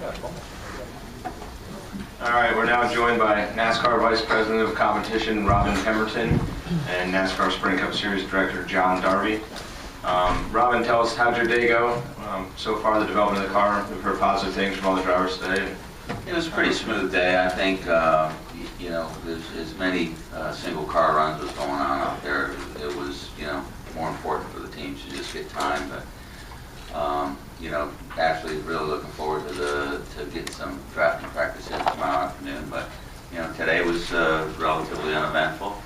All right, we're now joined by NASCAR Vice President of Competition, Robin Pemberton, and NASCAR Sprint Cup Series Director, John Darby. Robin, tell us, how'd your day go? So far, the development of the car, we've heard positive things from all the drivers today. It was a pretty smooth day. I think, you know, there's as many single car runs was going on out there. It was, you know, more important for the teams to just get time. But, you know, actually really looking forward to getting some drafting practice in tomorrow afternoon. But, you know, today was relatively uneventful.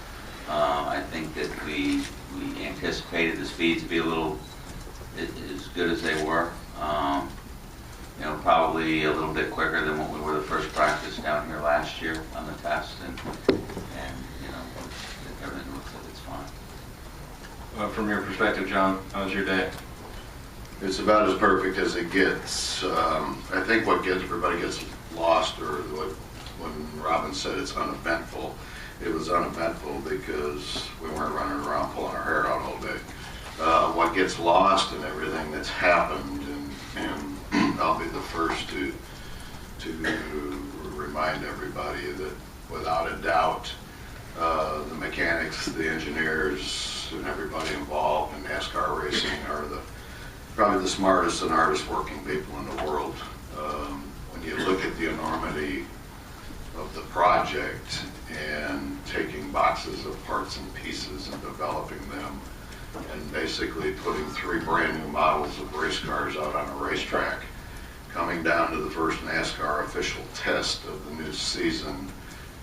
I think that we anticipated the speeds to be a little as good as they were. You know, probably a little bit quicker than what we were the first practice down here last year on the test, and you know, everything looks like it's fine. From your perspective, John, how was your day? It's about as perfect as it gets. I think everybody gets lost, or when Robin said it's uneventful, it was uneventful because we weren't running around pulling our hair out all day. What gets lost in everything that's happened, and I'll be the first to remind everybody that without a doubt, the mechanics, the engineers, and everybody involved in NASCAR racing are probably the smartest and hardest working people in the world. When you look at the enormity of the project and taking boxes of parts and pieces and developing them, and basically putting 3 brand new models of race cars out on a racetrack, coming down to the first NASCAR official test of the new season,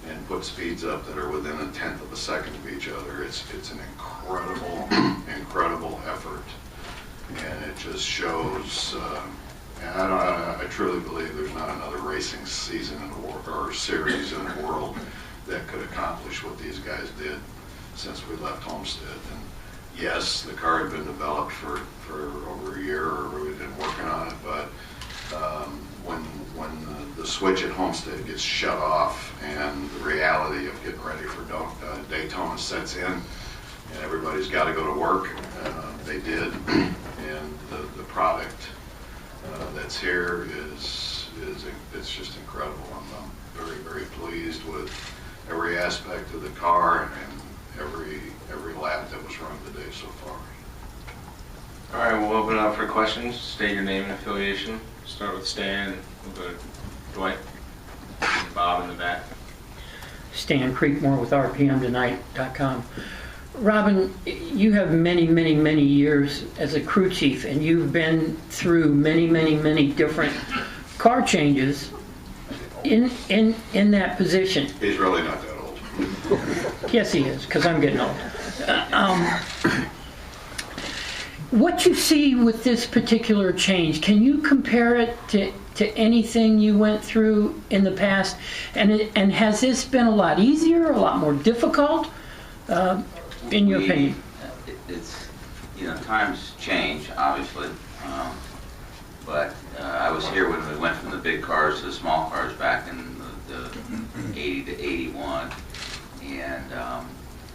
and put speeds up that are within 1/10 of a second of each other. It's an incredible effort, and it just shows. And I truly believe there's not another racing season in the world or series in the world that could accomplish what these guys did since we left Homestead. And yes, the car had been developed for over a year, or we've been working on it, but when the switch at Homestead gets shut off and the reality of getting ready for Daytona sets in, and everybody's got to go to work, they did, and the product that's here it's just incredible. I'm very, very pleased with every aspect of the car and every lap that was run today so far. All right, we'll open it up for questions. State your name and affiliation. Start with Stan, we'll go to Dwight, and Bob in the back. Stan Creekmore with RPMtonight.com. Robin, you have many years as a crew chief, and you've been through many different car changes in that position. He's really not that old. Yes, he is, because I'm getting old. What you see with this particular change, can you compare it to anything you went through in the past? And has this been a lot easier, a lot more difficult, in your opinion? It's, you know, times change, obviously. But I was here when we went from the big cars to the small cars back in the 80 to 81. And,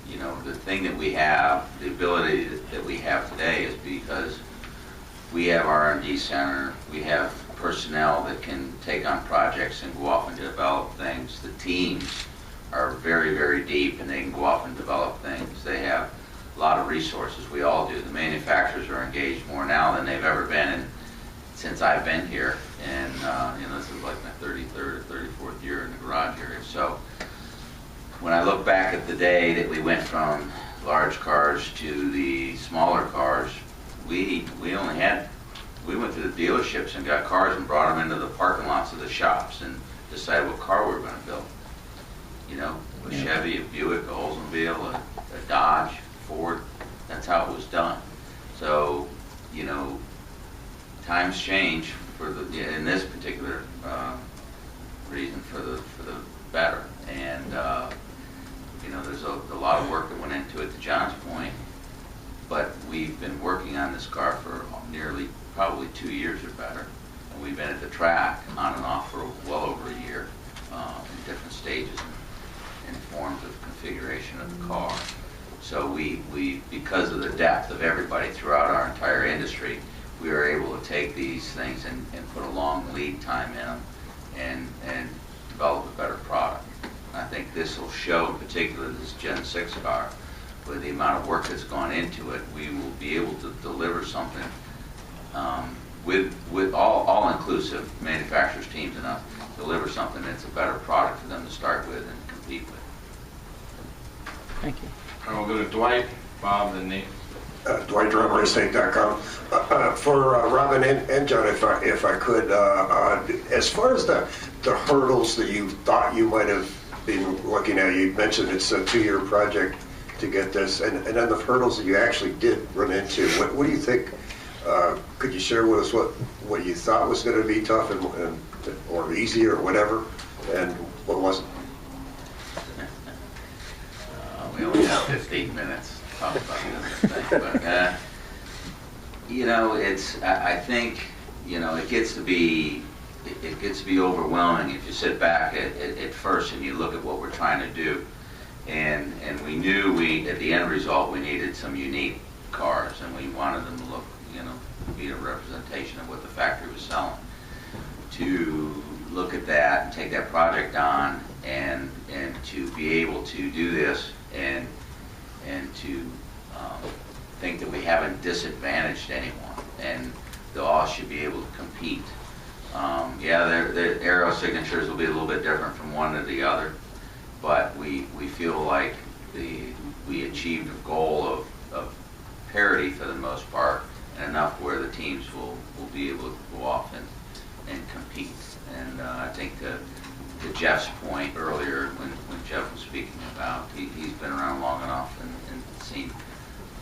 you know, the thing that we have, the ability that we have today is because we have our R&D center, we have personnel that can take on projects and go off and develop things. The teams are very deep, and they can go off and develop things. They have a lot of resources. We all do. The manufacturers are engaged more now than they've ever been since I've been here. And, you know, this is like my 33rd or 34th year in the garage area. So when I look back at the day that we went from large cars to the smaller cars, we went to the dealerships and got cars and brought them into the parking lots of the shops and decided what car we were going to build. You know, a Chevy, a Buick, a Oldsmobile, a Dodge, Ford. That's how it was done. So, you know, times change in this particular reason for the better. And you know, there's a lot of work that went into it, to John's point. But we've been working on this car for probably 2 years or better. And we've been at the track on and off for well over a year in different stages and forms of configuration of the car. So we because of the depth of everybody throughout our entire industry, we are able to take these things and put a long lead time in them and develop a better product. I think this will show, in particular this Gen 6 car, with the amount of work that's gone into it, we will be able to deliver something with all-inclusive manufacturers, teams, and us, deliver something that's a better product for them to start with and compete with. Thank you. All right, we'll go to Dwight, Bob, then Nate. Dwight Drum, racecars.com. For Robin and John, if I could, as far as the hurdles that you thought you might have been looking at, you mentioned it's a 2-year project to get this, and then the hurdles that you actually did run into, what do you think, could you share with us what you thought was going to be tough or easy or whatever, and what wasn't? We only have 15 minutes to talk about this thing, but you know, I think, you know, it gets to be overwhelming if you sit back at first and you look at what we're trying to do, and we knew at the end result we needed some unique cars, and we wanted them to look, you know, be a representation of what the factory was selling. To look at that and take that project on and to be able to do this and to think that we haven't disadvantaged anyone and they all should be able to compete. Yeah, the aero signatures will be a little bit different from one to the other, but we feel like we achieved a goal of parity for the most part, and enough where the teams will be able to go off and compete. And I think to Jeff's point earlier, when Jeff was speaking about, he's been around long enough and seen,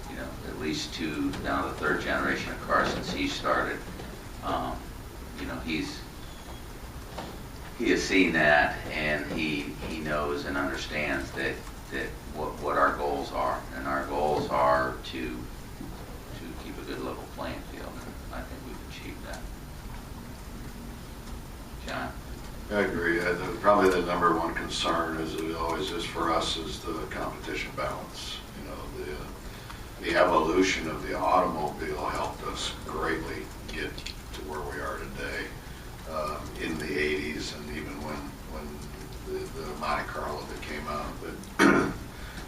you know, at least 2, now the 3rd generation of cars since he started. You know, he has seen that, and he knows and understands that what our goals are, and our goals are to keep a good level playing field, and I think we've achieved that. John? I agree. Probably the number one concern, as it always is for us, is the competition balance. You know, the evolution of the automobile helped us greatly get to where we are today. In the 80s, and even when the Monte Carlo that came out that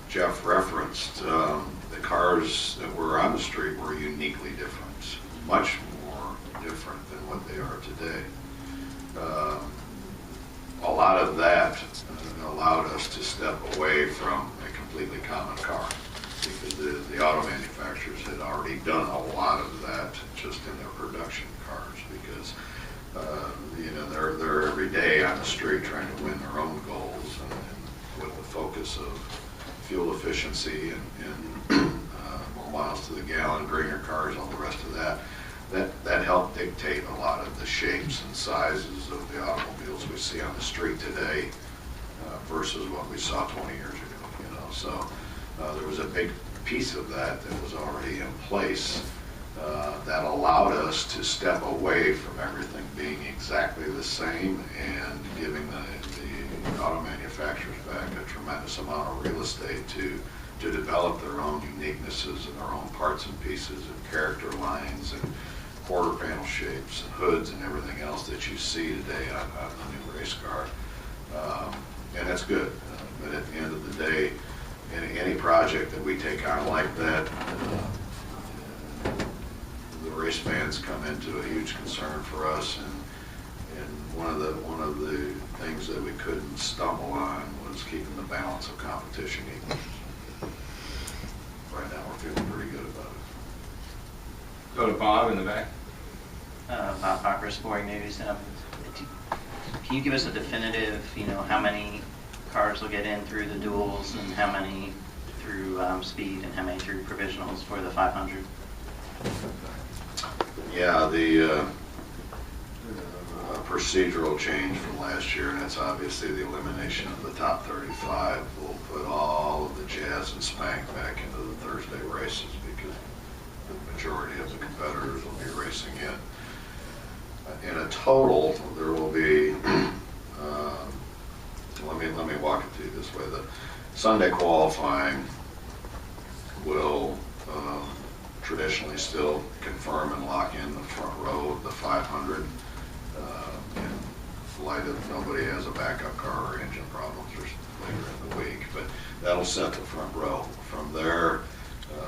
Jeff referenced, the cars that were on the street were uniquely different, much more different than what they are today. A lot of that allowed us to step away from a completely common car, because the auto manufacturers had already done a lot of that just in their production cars, because you know, they're every day on the street trying to win their own goals, and with the focus of fuel efficiency and more miles to the gallon, greener cars, all the rest of that helped dictate a lot of the shapes and sizes of the automobiles we see on the street today versus what we saw 20 years ago. You know, so there was a big piece of that was already in place that allowed us to step away from everything being exactly the same and giving the auto manufacturers back a tremendous amount of real estate to develop their own uniquenesses and their own parts and pieces and character lines and quarter panel shapes and hoods and everything else that you see today on the new race car. And that's good. But at the end of the day, any project that we take on like that, the race fans come into a huge concern for us, and one of the things that we couldn't stumble on was keeping the balance of competition equal. Right now, we're feeling pretty good about it. Go to Bob in the back. Bob Parker, Sporting News. Can you give us a definitive, you know, how many cars will get in through the duels and how many through speed and how many through provisionals for the 500? Yeah, the procedural change from last year, and that's obviously the elimination of the top 35, will put all of the jazz and spank back into the Thursday races, because the majority of the competitors will be racing in. In a total, there will be, let me walk it to you this way. The Sunday qualifying will traditionally still confirm and lock in the the 500. In light of nobody has a backup car or engine problems or later in the week, but that'll set the front row. From there,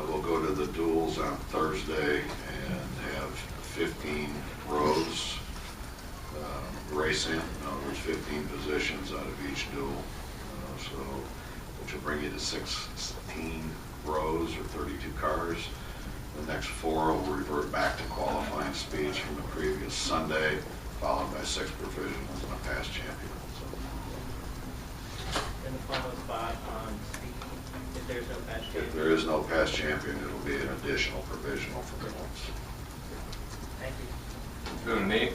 we'll go to the duels on Thursday and have 15 rows racing. There's 15 positions out of each duel, so which will bring you to 16 rows or 32 cars. The next 4 will revert back to qualifying speeds from the previous Sunday, followed by 6 provisionals and a past champion. In the final spot on speed, if there's no past champion? If there is no past champion, it'll be an additional provisional for the ones. Thank you. Go to Nate.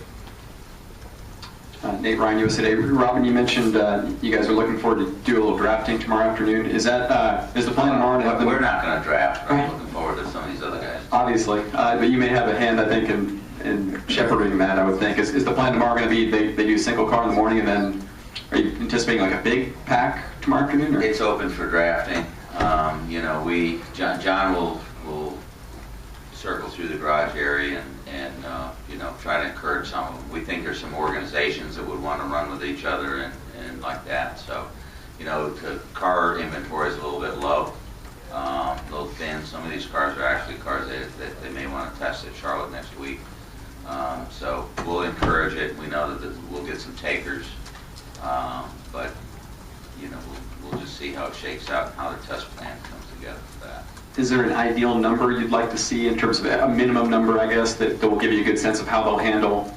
Nate Ryan, USA Today. Robin, you mentioned you guys are looking forward to do a little drafting tomorrow afternoon. Is that is the plan tomorrow to have them? We're not going to draft, but I'm Right. looking forward to some of these other guys. Obviously, but you may have a hand, I think, in shepherding that. I would think. Is the plan tomorrow going to be they do a single car in the morning, and then are you anticipating like a big pack tomorrow afternoon? Or? It's open for drafting. You know, John will circle through the garage area and you know, try to encourage some of them. We think there's some organizations that would want to run with each other and like that. So, you know, the car inventory is a little bit low, a little thin. Some of these cars are actually cars that they may want to test at Charlotte next week. So we'll encourage it. We know that we'll get some takers, but you know, we'll just see how it shakes out and how the test plan comes together for that. Is there an ideal number you'd like to see in terms of a minimum number, I guess, that will give you a good sense of how they'll handle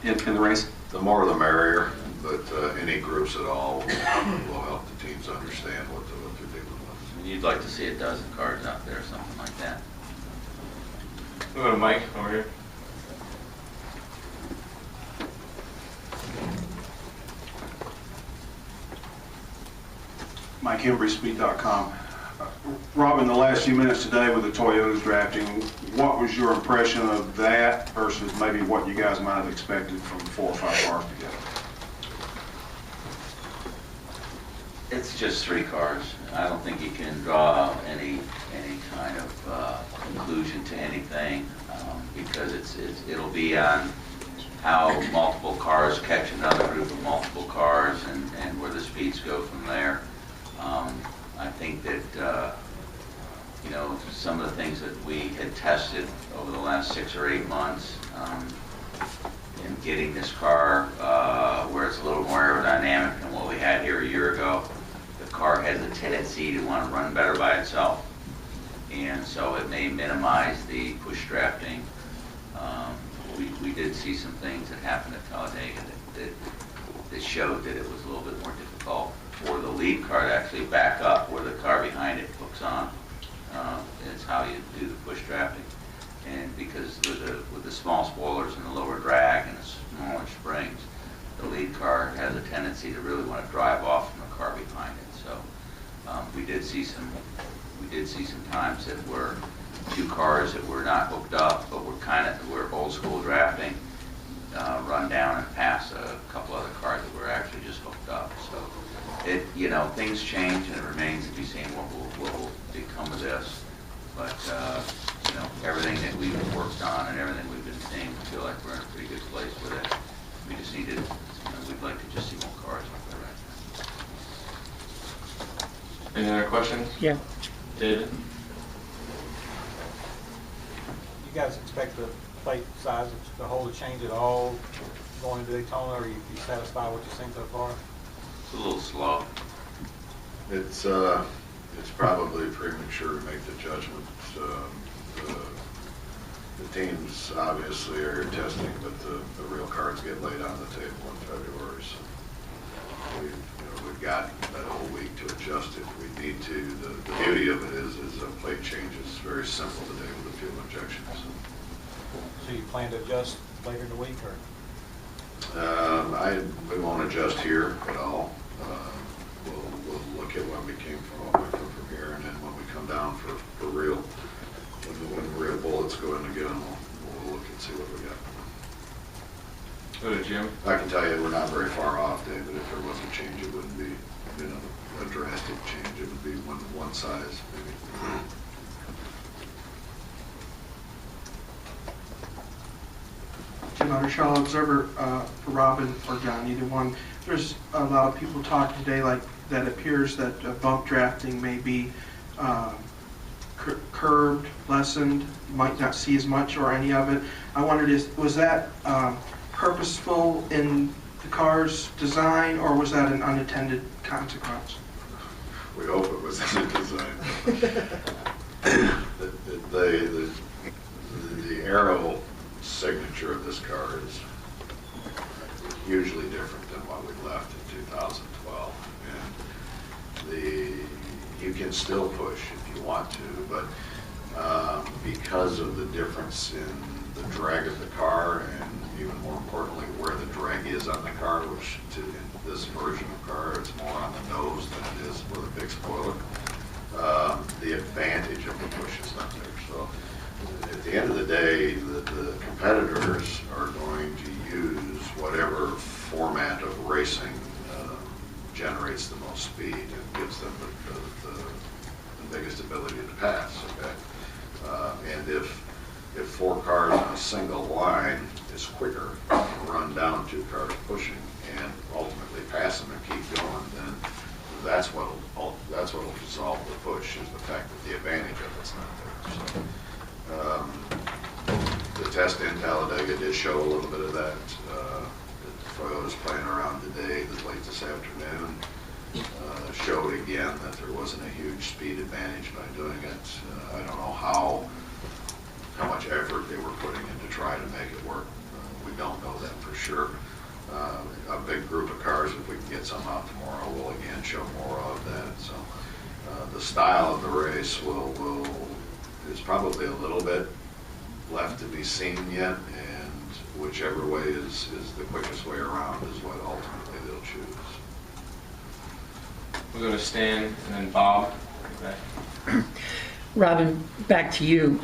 in the race? The more the merrier, but any groups at all will help the teams understand what they're dealing with. I mean, you'd like to see a dozen cars out there, something like that. Go to Mike over here. Mike Embry, Speed.com. Robin, the last few minutes today with the Toyotas drafting, what was your impression of that versus maybe what you guys might have expected from 4 or 5 cars together? It's just 3 cars. I don't think you can draw any kind of conclusion to anything because it'll be on how multiple cars catch another group of multiple cars and where the speeds go from there. I think that, you know, some of the things that we had tested over the last 6 or 8 months in getting this car where it's a little more aerodynamic than what we had here a year ago, the car has a tendency to want to run better by itself. And so it may minimize the push drafting. We did see some things that happened at Talladega that showed that it was a little bit more difficult for the lead car to actually back up where the car behind it hooks on. It's how you do the push drafting. And because with the small spoilers and the lower drag and the smaller springs, the lead car has a tendency to really want to drive off from the car behind it. So we did see some times that were 2 cars that were not hooked up, but were old school drafting, run down and pass a couple other cars that were actually just hooked up. So you know, things change and it remains to be seen what will become of this. But you know, everything that we've worked on and everything we've been seeing, we feel like we're in a pretty good place with it. We just need to, you know, we'd like to just see more cars like that right now. Any other questions? Yeah. David? You guys expect the plate size to hold a change at all going into Daytona, or are you satisfied with what you've seen so far? It's a little slow. It's probably premature to make the judgment. The teams obviously are testing, but the real cards get laid on the table in February. So we've got that whole week to adjust if we need to. The beauty of it is a plate change is very simple today with the fuel injections. So you plan to adjust later in the week, or? We won't adjust here at all. We'll look at when we came from here, and then when we come down for real, when the real bullets go in again, we'll look and see what we got. Go to Jim. I can tell you we're not very far off, David. If there was a change, it wouldn't be, you know, a drastic change. It would be one size, maybe. Jim, I Charlotte Observer, for Robin or John, either one. There's a lot of people talking today like that appears that bump drafting may be curbed, lessened, you might not see as much or any of it. I wondered, was that purposeful in the car's design, or was that an unintended consequence? We hope it was in the design. The aero signature of this car is hugely different than what we left in 2012. And you can still push if you want to, but because of the difference in the drag of the car, and even more importantly where the drag is on the car, which in this version of car it's more on the nose than it is with a big spoiler, the advantage of the push is not there. So at the end of the day, the competitors are going to use whatever format of racing generates the most speed and gives them the biggest ability to pass. Okay, and if 4 cars on a single line is quicker to run down 2 cars pushing and ultimately pass them and keep going, then that's what'll dissolve the push, is the fact that the advantage of it's not there. So, the test in Talladega did show a little bit of that. Toyota's playing around today, late this afternoon, showed again that there wasn't a huge speed advantage by doing it. I don't know how much effort they were putting in to try to make it work. We don't know that for sure. A big group of cars, if we can get some out tomorrow, will again show more of that. So the style of the race is probably a little bit left to be seen yet, and whichever way is the quickest way around is what ultimately they'll choose. We'll go to Stan and then Bob. Okay. Robin, back to you.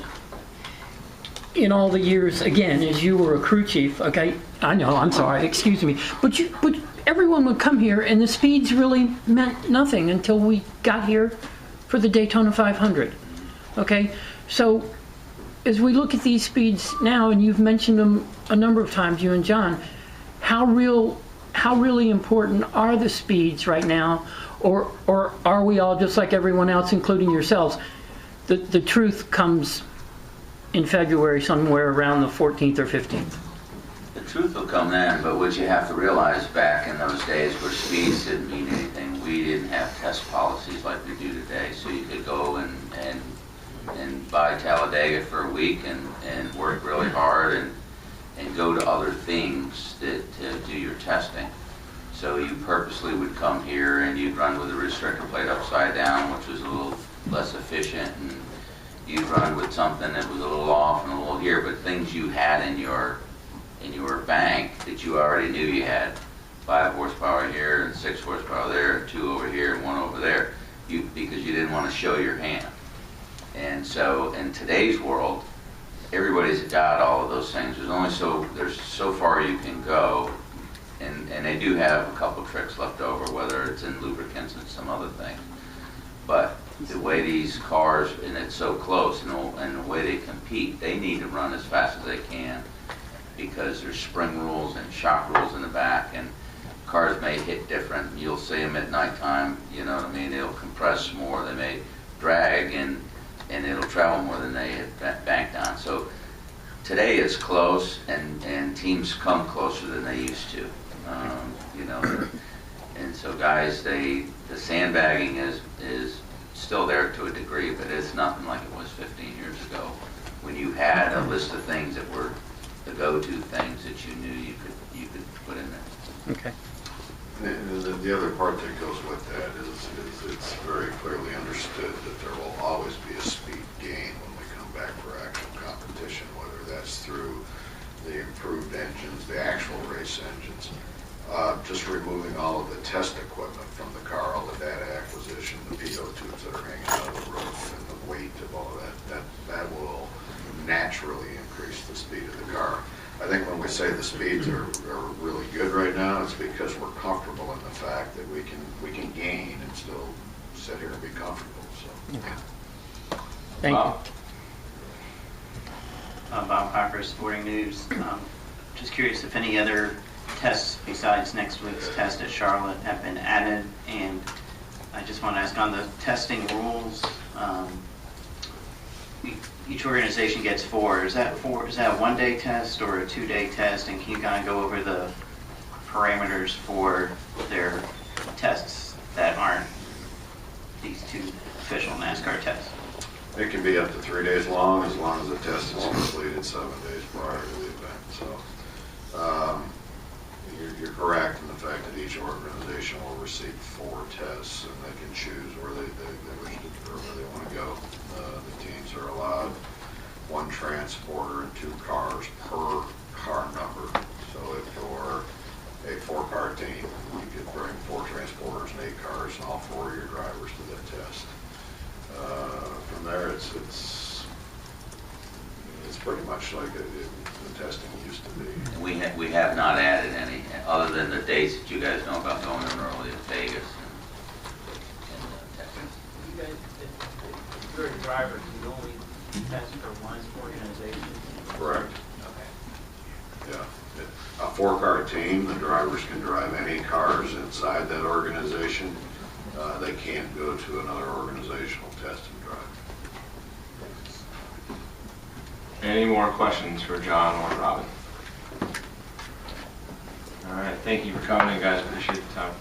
In all the years, again, as you were a crew chief, okay, I know, I'm sorry, excuse me, but everyone would come here and the speeds really meant nothing until we got here for the Daytona 500, okay? So as we look at these speeds now, and you've mentioned them a number of times, you and John, how really important are the speeds right now, or are we all just like everyone else, including yourselves? The truth comes in February, somewhere around the 14th or 15th. The truth will come then, but what you have to realize, back in those days where speeds didn't mean anything, we didn't have test policies like we do today. So you could go and buy Talladega for a week and work really hard and go to other things to do your testing. So you purposely would come here and you'd run with a restrictor plate upside down, which was a little less efficient, and you'd run with something that was a little off and a little here, but things you had in your bank that you already knew you had, 5 horsepower here and 6 horsepower there, and 2 over here and 1 over there, because you didn't want to show your hand. And so in today's world, everybody's got all of those things. There's so far you can go, and they do have a couple tricks left over, whether it's in lubricants and some other things. But the way these cars, and it's so close, and the way they compete, they need to run as fast as they can, because there's spring rules and shock rules in the back, and cars may hit different. You'll see them at nighttime, you know what I mean? They'll compress more, they may drag, and it'll travel more than they had banked on. So today it's close, and teams come closer than they used to. You know, and so guys, the sandbagging is still there to a degree, but it's nothing like it was 15 years ago, when you had a list of things that were the go-to things that you knew you could put in there. Okay. And the other part that goes with that is it's very clearly understood that there will always be a speed gain when we come back for actual competition, whether that's through the improved engines, the actual race engines, just removing all of the test equipment from the car, all the data acquisition, the PO tubes that are hanging out of the roof, and the weight of all of that will naturally increase the speed of the car. I think when we say the speeds are really good right now, it's because we're comfortable in the fact that we can gain and still sit here and be comfortable. So. Okay. Thank you. Bob Parker, Sporting News. just curious if any other tests besides next week's test at Charlotte have been added, and I just want to ask on the testing rules. Each organization gets four. Is that a one-day test or a two-day test? And can you kind of go over the parameters for their tests that aren't these two official NASCAR tests? It can be up to 3 days long as the test is completed 7 days prior to the event. So you're correct in the fact that each organization will receive 4 tests, and they can choose where they wish to, or where they want to go. The teams are allowed 1 transporter and 2 cars per car number. So if you're a 4-car team, you could bring 4 transporters and 8 cars, and all 4 of your drivers to that test. From there, it's pretty much like the testing used to be. We have not added any, other than the dates that you guys know about going in early to Vegas and testing. You guys, if you're a driver, can you only test for one organization? Correct. Okay. Yeah. A 4-car team, the drivers can drive any cars inside that organization. They can't go to another organizational test and drive. Any more questions for John or Robin? All right, thank you for coming, guys. Appreciate the time.